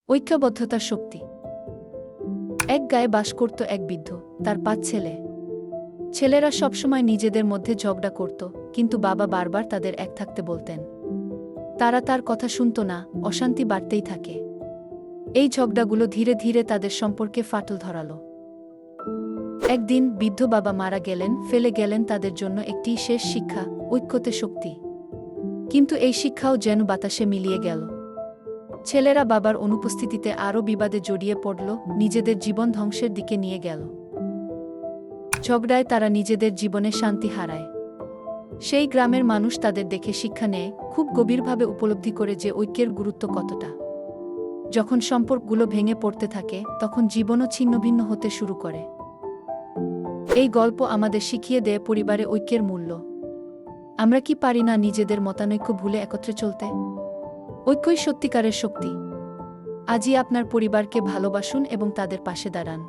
ঐক্যবদ্ধতার শক্তি। এক গায়ে বাস করত এক বৃদ্ধ, তার 5 ছেলে। ছেলেরা সবসময় নিজেদের মধ্যে ঝগড়া করত, কিন্তু বাবা বারবার তাদের এক থাকতে বলতেন। তারা তার কথা শুনত না, অশান্তি বাড়তেই থাকে। এই ঝগড়াগুলো ধীরে ধীরে তাদের সম্পর্কে ফাটল ধরালো। একদিন বৃদ্ধ বাবা মারা গেলেন, ফেলে গেলেন তাদের জন্য একটি শেষ শিক্ষা, ঐক্যতে শক্তি। কিন্তু এই শিক্ষাও যেন বাতাসে মিলিয়ে গেল। ছেলেরা বাবার অনুপস্থিতিতে আরও বিবাদে জড়িয়ে পড়ল, নিজেদের জীবন ধ্বংসের দিকে নিয়ে গেল। ঝগড়ায় তারা নিজেদের জীবনে শান্তি হারায়। সেই গ্রামের মানুষ তাদের দেখে শিক্ষা নেয়, খুব গভীরভাবে উপলব্ধি করে যে ঐক্যের গুরুত্ব কতটা। যখন সম্পর্কগুলো ভেঙে পড়তে থাকে, তখন জীবনও ছিন্নভিন্ন হতে শুরু করে। এই গল্প আমাদের শিখিয়ে দেয় পরিবারে ঐক্যের মূল্য। আমরা কি পারি না নিজেদের মতানৈক্য ভুলে একত্রে চলতে? ঐক্যই সত্যিকারের শক্তি। আজই আপনার পরিবারকে ভালোবাসুন এবং তাদের পাশে দাঁড়ান।